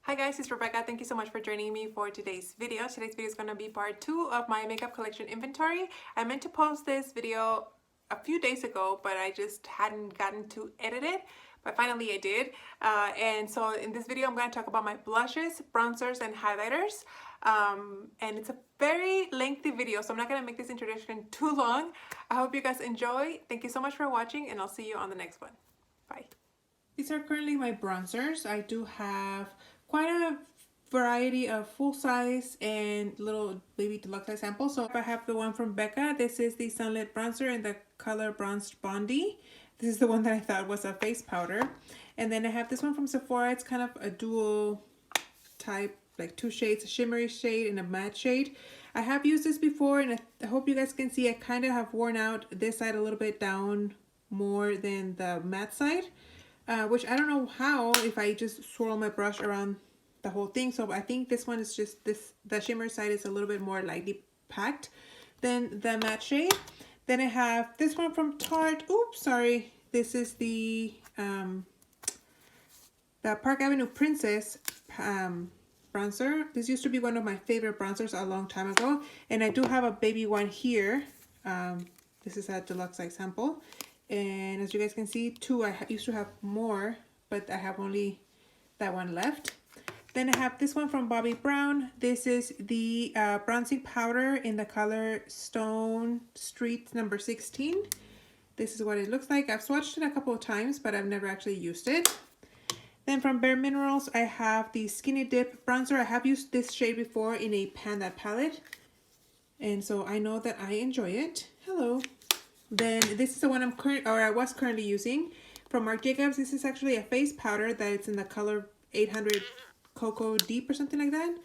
Hi guys, it's Rebecca. Thank you so much for joining me for today's video. Today's video is going to be part 2 of my makeup collection inventory. I meant to post this video a few days ago, but I just hadn't gotten to edit it. But finally I did. And so in this video I'm going to talk about my blushes, bronzers, and highlighters. And it's a very lengthy video, so I'm not going to make this introduction too long. I hope you guys enjoy. Thank you so much for watching, and I'll see you on the next one. Bye. These are currently my bronzers. I do have quite a variety of full size and little baby deluxe size samples. So if I have the one from Becca, this is the Sunlit Bronzer in the color Bronzed Bondi. This is the one that I thought was a face powder. And then I have this one from Sephora. It's kind of a dual type, like two shades, a shimmery shade and a matte shade. I have used this before, and I hope you guys can see I kind of have worn out this side a little bit down more than the matte side. Which I don't know how, if I just swirl my brush around the whole thing. So I think this one is just this, the shimmer side is a little bit more lightly packed than the matte shade. Then I have this one from Tarte. Oops, sorry. This is the Park Avenue Princess bronzer. This used to be one of my favorite bronzers a long time ago. And I do have a baby one here. This is a deluxe size sample. And as you guys can see, I used to have more, but I have only that one left. Then I have this one from Bobbi Brown. This is the bronzing powder in the color Stone Street number 16. This is what it looks like. I've swatched it a couple of times, but I've never actually used it. Then from Bare Minerals, I have the Skinny Dip bronzer. I have used this shade before in a Panda palette, and so I know that I enjoy it. Hello. Then this is the one I was currently using from Marc Jacobs. This is actually a face powder that it's in the color 800 Cocoa Deep or something like that.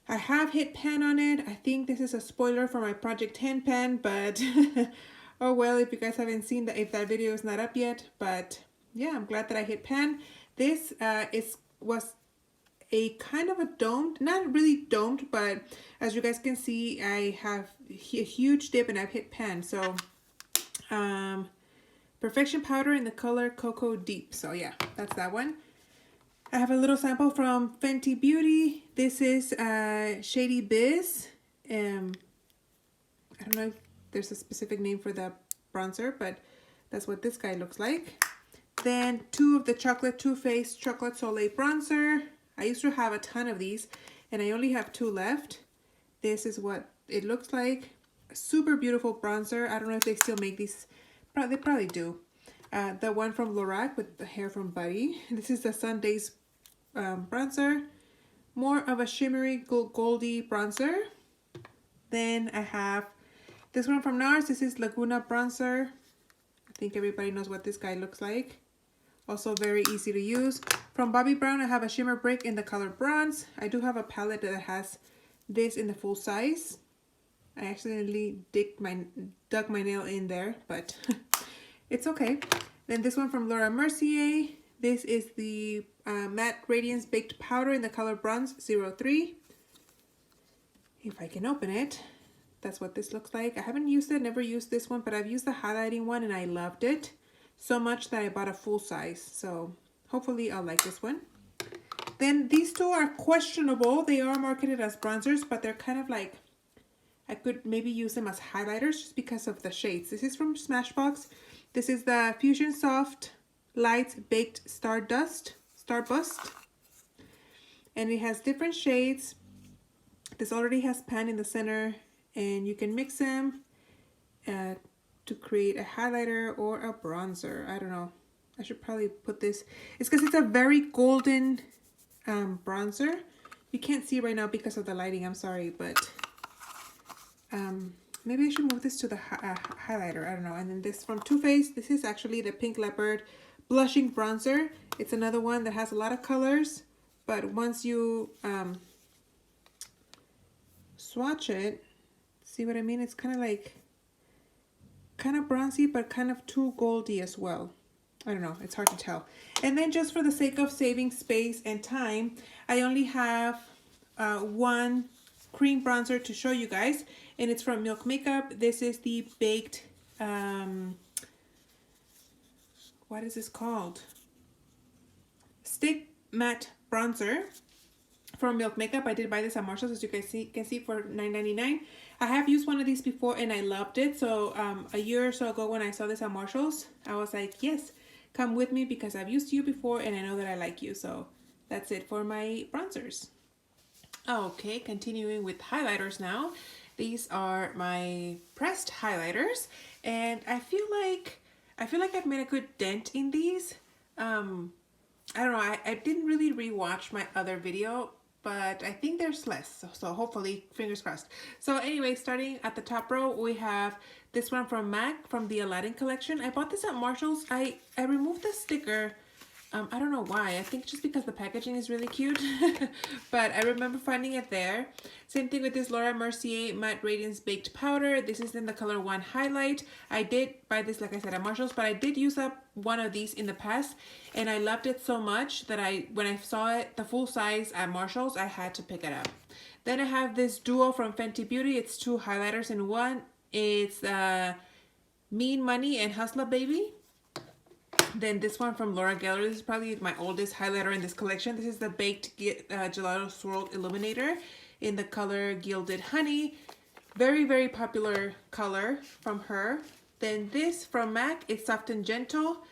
I have hit pan on it. I think this is a spoiler for my Project 10 pan, but oh well, if you guys haven't seen that, if that video is not up yet. But yeah, I'm glad that I hit pan. This was a kind of a domed, not really domed, but as you guys can see, I have a huge dip and I've hit pan. So Perfection powder in the color Cocoa Deep. So yeah, that's that one. I have a little sample from Fenty Beauty. This is Shady Biz. I don't know if there's a specific name for the bronzer, but that's what this guy looks like. Then two of the Chocolate Too Faced Chocolate Soleil bronzer. I used to have a ton of these, and I only have two left. This is what it looks like. A super beautiful bronzer. I don't know if they still make these. They probably do. The one from Lorac with the hair from Buddy. This is the Sundays bronzer. More of a shimmery goldy bronzer. Then I have this one from NARS. This is Laguna bronzer. I think everybody knows what this guy looks like. Also very easy to use. From Bobbi Brown, I have a shimmer brick in the color bronze. I do have a palette that has this in the full size. I accidentally dug my nail in there, but it's okay. Then this one from Laura Mercier. This is the Matte Radiance Baked Powder in the color Bronze 03. If I can open it, that's what this looks like. I haven't used it, never used this one, but I've used the highlighting one and I loved it so much that I bought a full size. So hopefully I'll like this one. Then these two are questionable. They are marketed as bronzers, but they're kind of like, I could maybe use them as highlighters just because of the shades. This is from Smashbox. This is the Fusion Soft Light Baked Starburst. And it has different shades. This already has pan in the center, and you can mix them to create a highlighter or a bronzer. I don't know. I should probably put this. It's because it's a very golden bronzer. You can't see right now because of the lighting. I'm sorry, but maybe I should move this to the highlighter. I don't know. And then this from Too Faced. This is actually the Pink Leopard Blushing Bronzer. It's another one that has a lot of colors, but once you swatch it, see what I mean? It's kind of like, kind of bronzy, but kind of too goldy as well. I don't know. It's hard to tell. And then just for the sake of saving space and time, I only have one cream bronzer to show you guys, and it's from Milk Makeup. This is the baked what is this called? Stick Matte Bronzer. from Milk Makeup. I did buy this at Marshalls, as you guys can see for $9.99. I have used one of these before and I loved it. So a year or so ago when I saw this at Marshalls, I was like, yes, come with me because I've used you before and I know that I like you. So that's it for my bronzers. Okay, continuing with highlighters now. These are my pressed highlighters, and I feel like I've made a good dent in these. I don't know, I didn't really rewatch my other video, but I think there's less, so hopefully, fingers crossed. So anyway, starting at the top row, we have this one from MAC from the Aladdin collection. I bought this at Marshalls. I removed the sticker. I don't know why. I think just because the packaging is really cute. But I remember finding it there. Same thing with this Laura Mercier Matte Radiance Baked Powder. This is in the color 1 Highlight. I did buy this, like I said, at Marshalls, but I did use up one of these in the past. And I loved it so much that when I saw it, the full size at Marshalls, I had to pick it up. Then I have this duo from Fenty Beauty. It's 2 highlighters in one. It's Mean Money and Hustler Baby. Then this one from Laura Geller. This is probably my oldest highlighter in this collection. This is the Baked Gelato Swirl Illuminator in the color Gilded Honey. Very, very popular color from her. Then this from MAC, it's Soft and Gentle.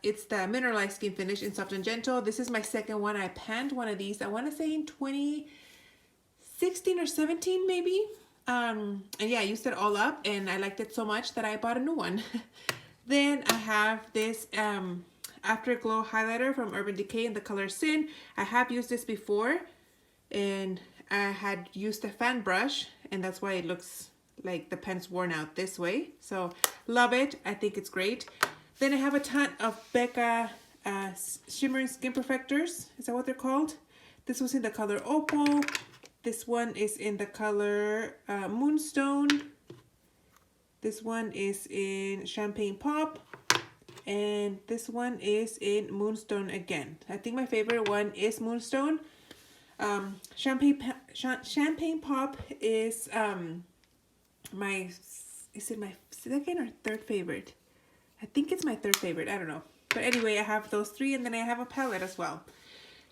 It's the Mineralized Skin Finish in Soft and Gentle. This is my second one. I panned one of these, I want to say in 2016 or 17 maybe. And yeah, I used it all up and I liked it so much that I bought a new one. Then I have this Afterglow highlighter from Urban Decay in the color Sin. I have used this before and I had used a fan brush and that's why it looks like the pen's worn out this way. So love it. I think it's great. Then I have a ton of Becca Shimmering Skin Perfectors. Is that what they're called? This was in the color Opal. This one is in the color Moonstone. This one is in Champagne Pop, and this one is in Moonstone again. I think my favorite one is Moonstone. Champagne Pop is is it my second or third favorite? I think it's my third favorite. I don't know. But anyway, I have those 3, and then I have a palette as well.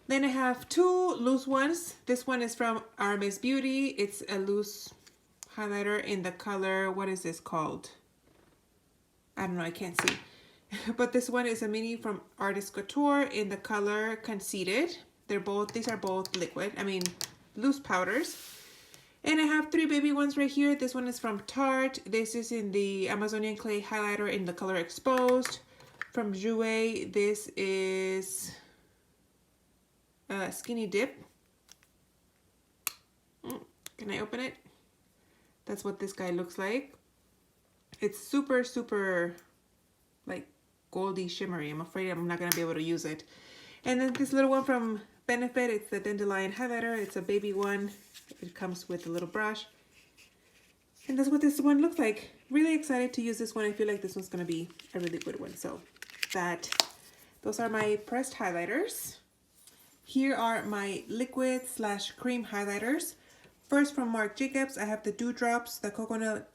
Then I have 2 loose ones. This one is from Armis Beauty. It's a loose highlighter in the color, what is this called? I don't know, I can't see. But this one is a mini from Artist Couture in the color Conceited. These are both liquid, loose powders. And I have 3 baby ones right here. This one is from Tarte. This is in the Amazonian Clay highlighter in the color Exposed. From Jouer, this is Skinny Dip. Can I open it? That's what this guy looks like. It's super, super like goldy shimmery. I'm afraid I'm not going to be able to use it. And then this little one from Benefit. It's the Dandelion highlighter. It's a baby one. It comes with a little brush. And that's what this one looks like. Really excited to use this one. I feel like this one's going to be a really good one. So those are my pressed highlighters. Here are my liquid / cream highlighters. First from Marc Jacobs, I have the Dewdrops, the coconut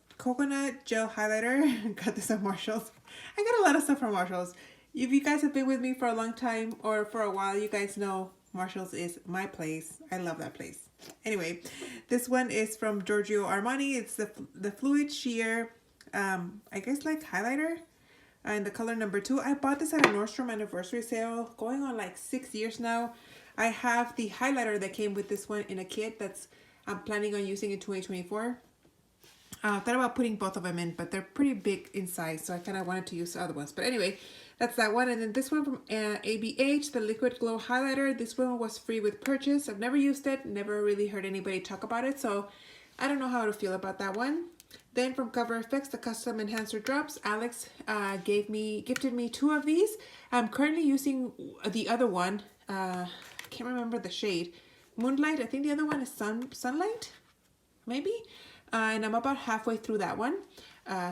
gel highlighter. Got this at Marshalls. I got a lot of stuff from Marshalls. If you guys have been with me for a long time or for a while, you guys know Marshalls is my place. I love that place. Anyway, this one is from Giorgio Armani. It's the Fluid Sheer, I guess like highlighter in the color number 2. I bought this at a Nordstrom anniversary sale going on like 6 years now. I have the highlighter that came with this one in a kit I'm planning on using in 2024. I thought about putting both of them in, but they're pretty big in size, so I kind of wanted to use the other ones. But anyway, that's that one. And then this one from ABH, the Liquid Glow Highlighter. This one was free with purchase. I've never used it, never really heard anybody talk about it, so I don't know how to feel about that one. Then from Cover FX, the Custom Enhancer Drops. Alex gifted me 2 of these. I'm currently using the other one. I can't remember the shade. Moonlight. I think the other one is Sunlight, maybe. And I'm about halfway through that one.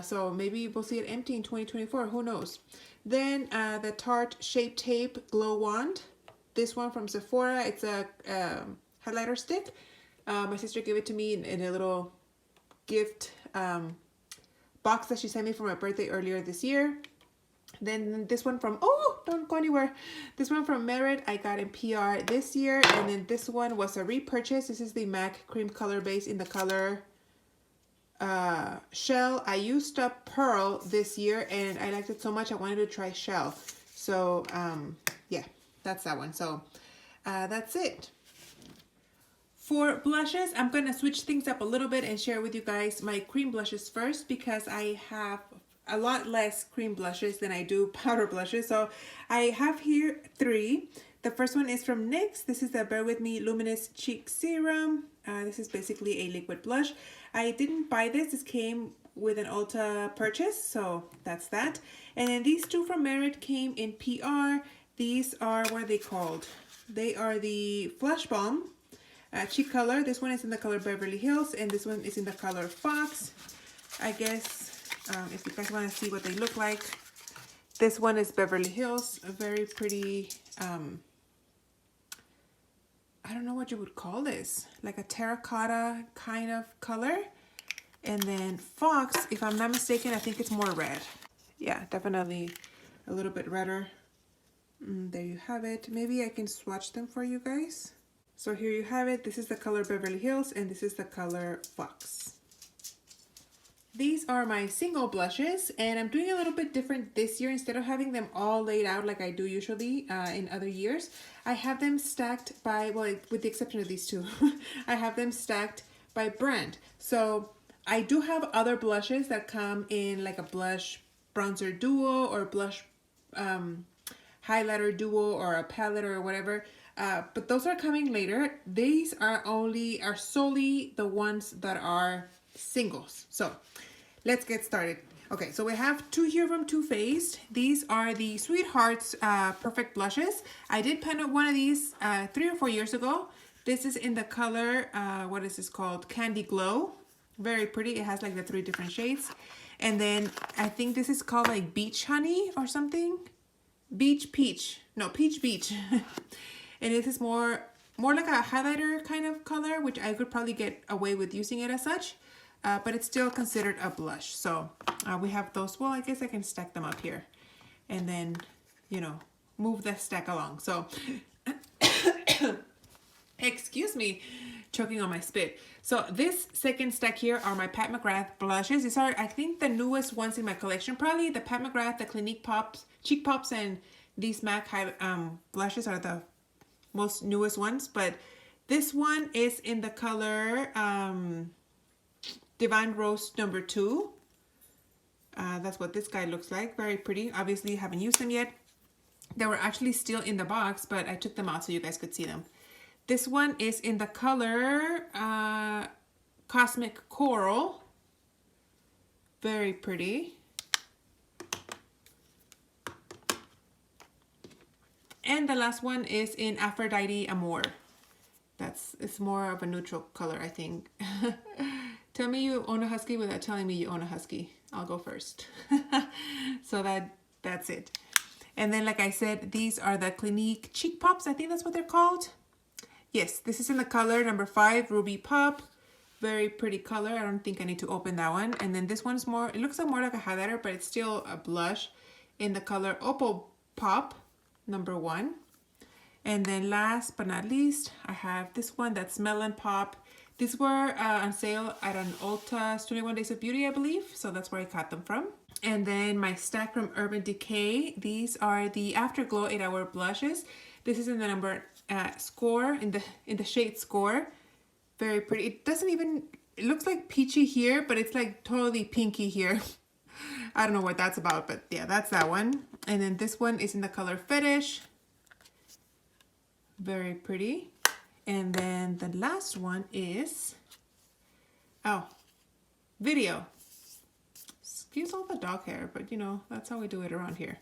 So maybe we'll see it empty in 2024. Who knows? Then the Tarte Shape Tape Glow Wand. This one from Sephora. It's a highlighter stick. My sister gave it to me in a little gift box that she sent me for my birthday earlier this year. Then this one from, oh, don't go anywhere. This one from Merit, I got in PR this year. And then this one was a repurchase. This is the MAC Cream Color Base in the color Shell. I used up Pearl this year and I liked it so much I wanted to try Shell. So yeah, that's that one. So that's it. For blushes, I'm going to switch things up a little bit and share with you guys my cream blushes first, because I have a lot less cream blushes than I do powder blushes. So I have here 3. The first one is from NYX. This is the Bear With Me Luminous Cheek Serum. This is basically a liquid blush. I didn't buy this. This came with an Ulta purchase, so that's that. And then these 2 from Merit came in PR. These are, what are they called? They are the Flush Balm cheek color. This one is in the color Beverly Hills, and this one is in the color Fox. I guess if you guys want to see what they look like, this one is Beverly Hills, a very pretty, I don't know what you would call this, like a terracotta kind of color. And then Fox, if I'm not mistaken, I think it's more red. Yeah, definitely a little bit redder. There you have it. Maybe I can swatch them for you guys. So here you have it. This is the color Beverly Hills and this is the color Fox. These are my single blushes, and I'm doing a little bit different this year. Instead of having them all laid out like I do usually in other years, I have them stacked by, well, with the exception of these 2, I have them stacked by brand. So I do have other blushes that come in like a blush bronzer duo or blush highlighter duo or a palette or whatever. But those are coming later. These are solely the ones that are singles. So let's get started. Okay, so we have 2 here from Too Faced. These are the Sweethearts Perfect Blushes. I did pen up one of these 3 or 4 years ago. This is in the color, what is this called? Candy Glow. Very pretty. It has like the 3 different shades. And then I think this is called like Beach Honey or something. Beach Peach. No, Peach Beach. And this is more like a highlighter kind of color, which I could probably get away with using it as such. But it's still considered a blush. So we have those. Well, I guess I can stack them up here and then, you know, move the stack along. So, excuse me, choking on my spit. So this second stack here are my Pat McGrath blushes. These are, I think, the newest ones in my collection. Probably the Pat McGrath, the Clinique Pops, Cheek Pops, and these MAC blushes are the most newest ones. But this one is in the color Divine Rose number 2. That's what this guy looks like. Very pretty. Obviously haven't used them yet. They were actually still in the box, but I took them out so you guys could see them. This one is in the color Cosmic Coral. Very pretty. And the last one is in Aphrodite Amore. It's more of a neutral color, I think. Tell me you own a husky without telling me you own a husky. I'll go first. So that's it. And then, like I said, these are the Clinique Cheek Pops. I think that's what they're called. Yes, this is in the color number 5, Ruby Pop. Very pretty color. I don't think I need to open that one. And then this one's more, it looks more like a highlighter, but it's still a blush in the color Opal Pop number 1. And then last but not least, I have this one that's Melon Pop. These were on sale at an Ulta's 21 Days of Beauty, I believe. So that's where I got them from. And then my stack from Urban Decay. These are the Afterglow 8-Hour Blushes. This is in the number Score, in the shade Score. Very pretty. It doesn't even, it looks like peachy here, but it's like totally pinky here. I don't know what that's about, but yeah, that's that one. And then this one is in the color Fetish. Very pretty. And then the last one is, Video. Excuse all the dog hair, but you know, that's how we do it around here.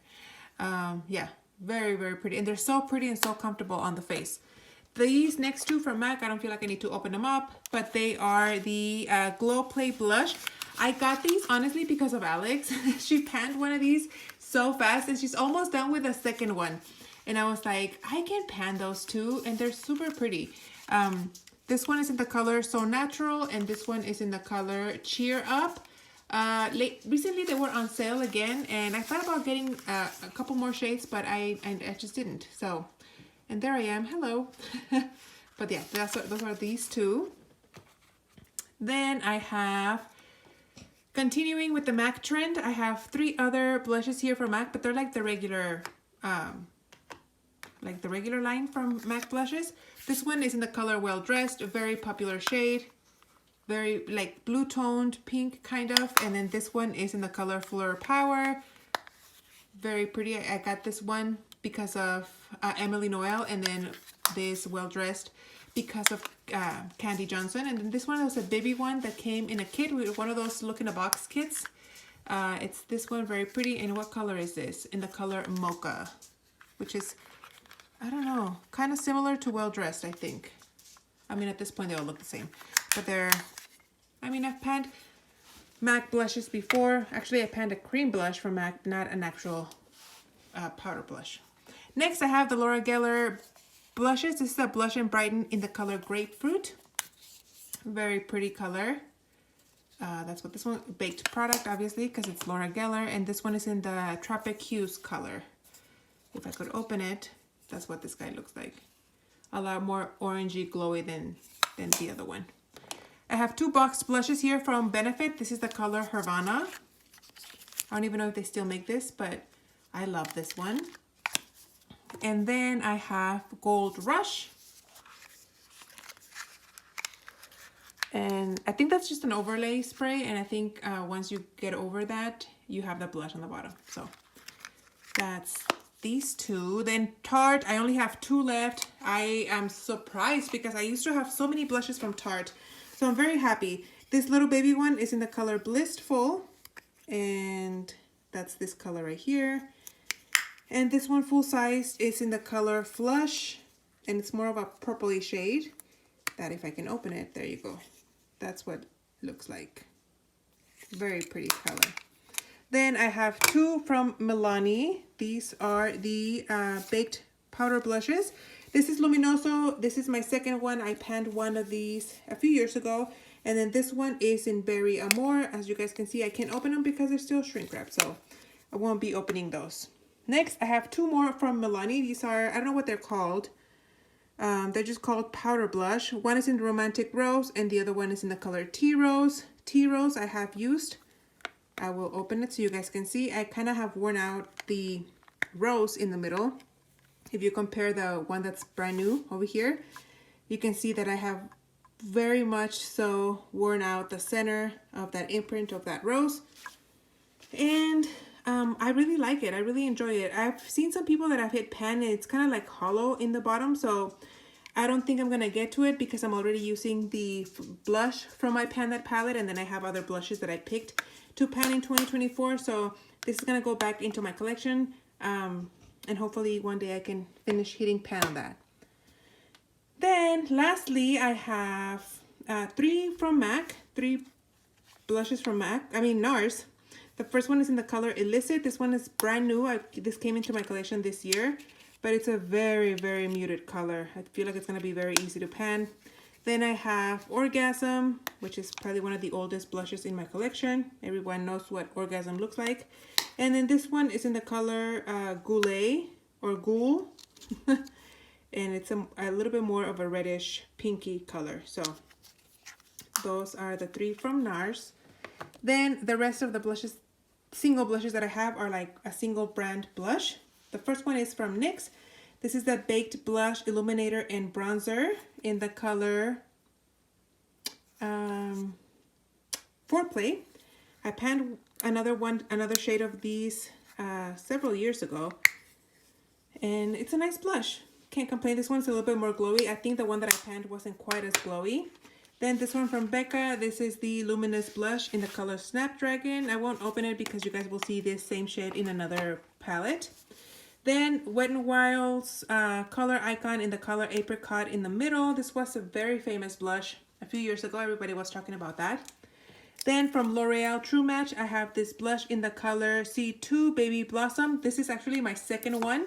Yeah, very, very pretty. And they're so pretty and so comfortable on the face. These next 2 from MAC, I don't feel like I need to open them up, but they are the Glow Play Blush. I got these honestly because of Alex. She panned one of these so fast and she's almost done with the second one. And I was like, I can pan those 2 and they're super pretty. This one is in the color So Natural and this one is in the color Cheer Up. Recently they were on sale again, and I thought about getting a couple more shades, but I just didn't. So, and there I am. Hello. But yeah, those are these two. Then I have, continuing with the MAC trend, I have 3 other blushes here from MAC, but they're like the regular line from MAC blushes. This one is in the color Well Dressed, a very popular shade, very like blue toned pink kind of. And then this one is in the color Fleur Power, very pretty. I got this one because of Emily Noel, and then this Well Dressed because of Candy Johnson. And then this one was a baby one that came in a kit with one of those look in a box kits. It's this one, very pretty. And what color is this? In the color Mocha, which is, I don't know, kind of similar to Well Dressed, I think. I mean, at this point they all look the same, but they're, I mean, I've panned MAC blushes before. Actually, I panned a cream blush from MAC, not an actual powder blush. Next, I have the Laura Geller blushes. This is a Blush and Brighten in the color Grapefruit. Very pretty color. That's what this one, baked product, obviously, because it's Laura Geller. And this one is in the Tropic Hues color. If I could open it, that's what this guy looks like. A lot more orangey, glowy than the other one. I have 2 boxed blushes here from Benefit. This is the color Havana. I don't even know if they still make this, but I love this one. And then I have Gold Rush. And I think that's just an overlay spray. And I think once you get over that, you have the blush on the bottom. So that's these 2. Then Tarte, I only have 2 left. I am surprised because I used to have so many blushes from Tarte. So I'm very happy. This little baby one is in the color Blissful. And that's this color right here. And this one full size is in the color Flush, and it's more of a purpley shade. That, if I can open it, there you go. That's what it looks like. Very pretty color. Then I have 2 from Milani. These are the baked powder blushes. This is Luminoso. This is my second one. I panned one of these a few years ago. And then this one is in Berry Amore. As you guys can see, I can't open them because they're still shrink wrapped, so I won't be opening those. Next, I have 2 more from Milani. These are, I don't know what they're called. They're just called Powder Blush. One is in Romantic Rose, and the other one is in the color Tea Rose. Tea Rose I have used. I will open it so you guys can see. I kind of have worn out the rose in the middle. If you compare the one that's brand new over here, you can see that I have very much so worn out the center of that imprint of that rose. And I really like it. I really enjoy it. I've seen some people that have hit pan and it's kind of like hollow in the bottom, so I don't think I'm gonna get to it because I'm already using the blush from my Pan That palette, and then I have other blushes that I picked to pan in 2024. So this is gonna go back into my collection, and hopefully one day I can finish hitting pan on that. Then lastly, I have 3 from MAC, 3 blushes from MAC. I mean NARS. The first one is in the color Illicit. This one is brand new. This came into my collection this year, but it's a very, very muted color. I feel like it's going to be very easy to pan. Then I have Orgasm, which is probably one of the oldest blushes in my collection. Everyone knows what Orgasm looks like. And then this one is in the color Goulet or Ghoul. And it's a little bit more of a reddish pinky color. So those are the 3 from NARS. Then the rest of the blushes, single blushes that I have, are like a single brand blush. The first one is from NYX. This is the Baked Blush Illuminator and Bronzer in the color Foreplay. I panned another shade of these several years ago, and it's a nice blush. Can't complain. This one's a little bit more glowy. I think the one that I panned wasn't quite as glowy. Then this one from Becca, this is the Luminous Blush in the color Snapdragon. I won't open it because you guys will see this same shade in another palette. Then Wet n Wild's Color Icon in the color Apricot in the middle. This was a very famous blush a few years ago. Everybody was talking about that. Then from L'Oreal True Match, I have this blush in the color C2 Baby Blossom. This is actually my second one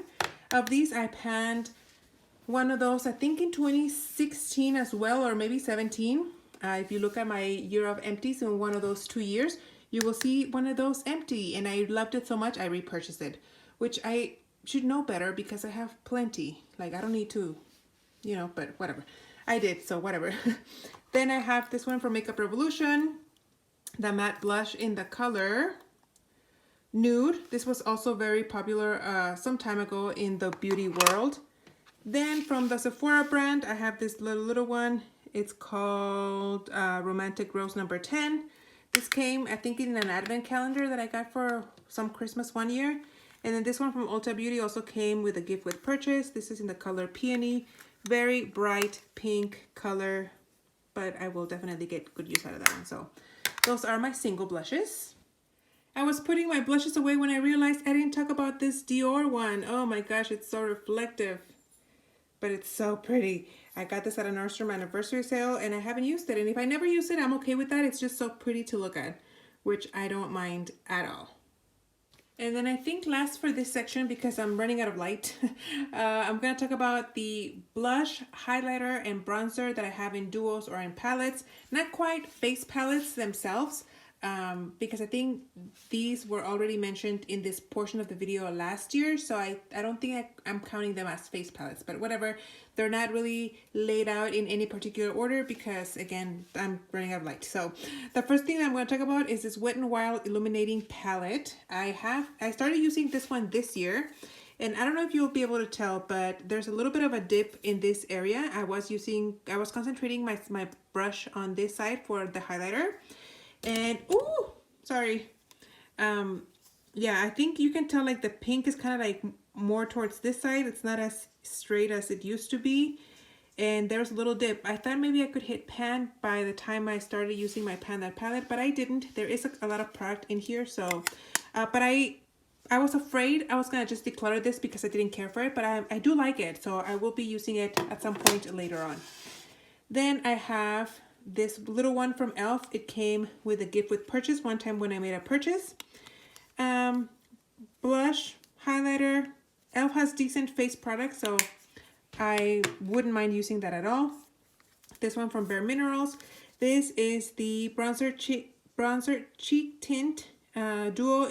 of these. I panned one of those, I think in 2016 as well, or maybe 17. If you look at my year of empties in one of those 2 years, you will see one of those empty, and I loved it so much I repurchased it, which I should know better because I have plenty. Like, I don't need to, you know, but whatever. I did, so whatever. Then I have this one from Makeup Revolution, the matte blush in the color Nude. This was also very popular some time ago in the beauty world. Then from the Sephora brand, I have this little one. It's called Romantic Rose number 10. This came, I think, in an advent calendar that I got for some Christmas one year. And then this one from Ulta Beauty also came with a gift with purchase. This is in the color Peony. Very bright pink color, but I will definitely get good use out of that one. So those are my single blushes. I was putting my blushes away when I realized I didn't talk about this Dior one. Oh my gosh, it's so reflective, but it's so pretty. I got this at a Nordstrom anniversary sale and I haven't used it. And if I never use it, I'm okay with that. It's just so pretty to look at, which I don't mind at all. And then I think last for this section, because I'm running out of light, I'm going to talk about the blush, highlighter, and bronzer that I have in duos or in palettes. Not quite face palettes themselves, because I think these were already mentioned in this portion of the video last year. So I don't think I'm counting them as face palettes, but whatever. They're not really laid out in any particular order because, again, I'm running out of light. So the first thing that I'm going to talk about is this Wet n Wild Illuminating Palette. I started using this one this year. And I don't know if you'll be able to tell, but there's a little bit of a dip in this area. I was concentrating my brush on this side for the highlighter. And, ooh, sorry. Yeah, I think you can tell like the pink is kind of like more towards this side. It's not as straight as it used to be. And there's a little dip. I thought maybe I could hit pan by the time I started using my Pan That palette, but I didn't. There is a lot of product in here, so, but I was afraid I was gonna just declutter this because I didn't care for it, but I do like it, so I will be using it at some point later on. Then I have this little one from e.l.f. It came with a gift with purchase one time when I made a purchase. Blush, highlighter. e.l.f. has decent face products, so I wouldn't mind using that at all. This one from Bare Minerals. This is the bronzer cheek tint duo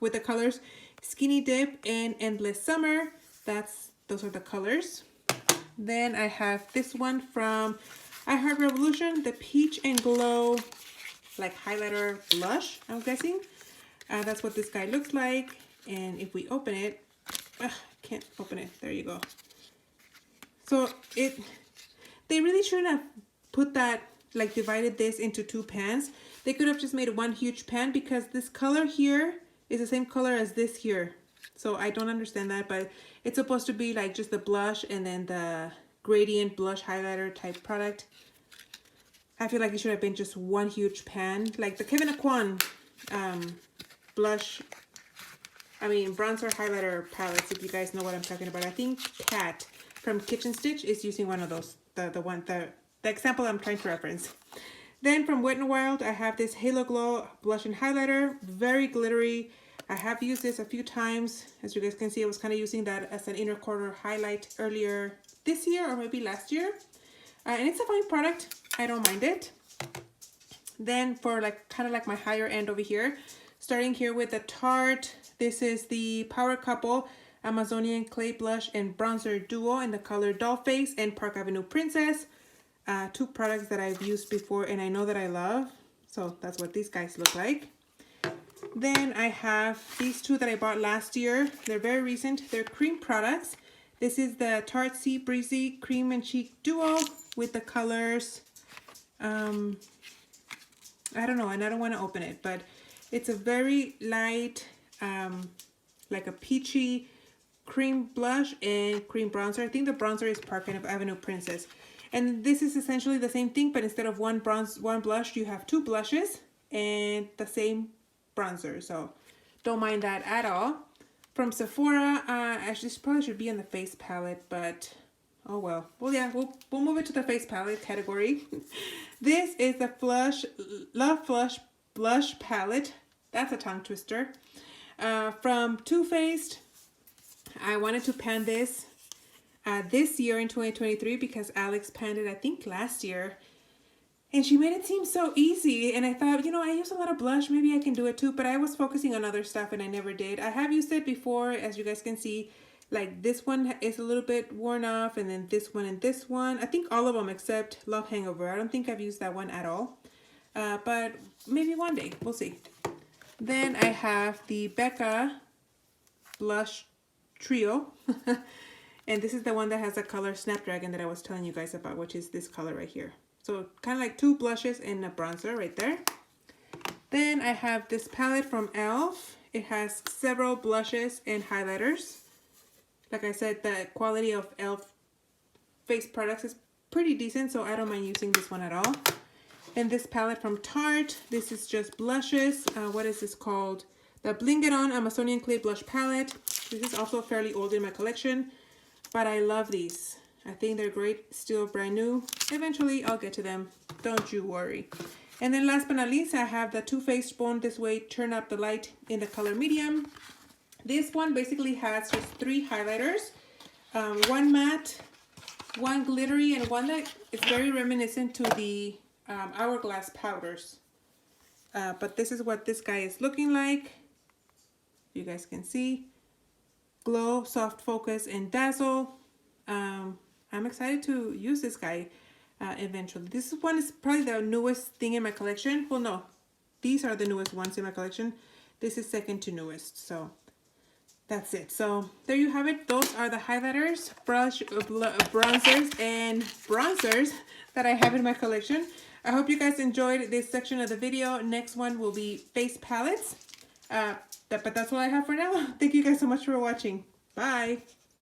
with the colors Skinny Dip and Endless Summer. Those are the colors. Then I have this one from I Heart Revolution, the Peach and Glow like highlighter blush, I'm guessing. That's what this guy looks like. And if we open it, can't open it. There you go. So they really shouldn't have put that, like divided this into two pans. They could have just made one huge pan because this color here is the same color as this here. So I don't understand that, but it's supposed to be like just the blush and then the gradient blush highlighter type product. I feel like it should have been just one huge pan, like the Kevyn Aucoin bronzer highlighter palettes, if you guys know what I'm talking about. I think Kat from Kitchen Stitch is using one of those, the example I'm trying to reference. Then from Wet n Wild, I have this Halo Glow blush and highlighter, very glittery. I have used this a few times. As you guys can see, I was kind of using that as an inner corner highlight earlier this year or maybe last year. And it's a fine product. I don't mind it. Then for like kind of like my higher end over here, starting here with the Tarte. This is the Power Couple Amazonian Clay Blush and Bronzer Duo in the color Dollface and Park Avenue Princess. Two products that I've used before and I know that I love. So that's what these guys look like. Then I have these two that I bought last year. They're very recent. They're cream products. This is the Tarte Sea Breezy Cream and Cheek Duo with the colors. I don't know, and I don't want to open it, but it's a very light, like a peachy cream blush and cream bronzer. I think the bronzer is Park Avenue Princess. And this is essentially the same thing, but instead of one blush, you have two blushes and the same bronzer. So don't mind that at all. From Sephora, actually this probably should be in the face palette, but oh well. Well, yeah, we'll move it to the face palette category. This is the Love Flush Blush Palette. That's a tongue twister. From Too Faced. I wanted to pan this this year in 2023 because Alex panned it, I think, last year. And she made it seem so easy. And I thought, I use a lot of blush. Maybe I can do it too. But I was focusing on other stuff and I never did. I have used it before, as you guys can see. Like this one is a little bit worn off. And then this one and this one. I think all of them except Love Hangover. I don't think I've used that one at all. But maybe one day. We'll see. Then I have the Becca Blush Trio. And this is the one that has the color Snapdragon that I was telling you guys about, which is this color right here. So kind of like 2 blushes and a bronzer right there. Then I have this palette from e.l.f. It has several blushes and highlighters. Like I said, the quality of e.l.f. face products is pretty decent, so I don't mind using this one at all. And this palette from Tarte. This is just blushes. What is this called? The Bling It On Amazonian Clay Blush Palette. This is also fairly old in my collection, but I love these. I think they're great, still brand new. Eventually, I'll get to them. Don't you worry. And then last but not least, I have the Too Faced Born This Way Turn Up the Light in the color medium. This one basically has just 3 highlighters. One matte, one glittery, and one that is very reminiscent to the Hourglass powders. But this is what this guy is looking like. You guys can see. Glow, Soft Focus, and Dazzle. I'm excited to use this guy eventually. This one is probably the newest thing in my collection. Well, no, these are the newest ones in my collection. This is second to newest, so that's it. So there you have it. Those are the highlighters, bronzers, and bronzers that I have in my collection. I hope you guys enjoyed this section of the video. Next one will be face palettes. But that's all I have for now. Thank you guys so much for watching. Bye.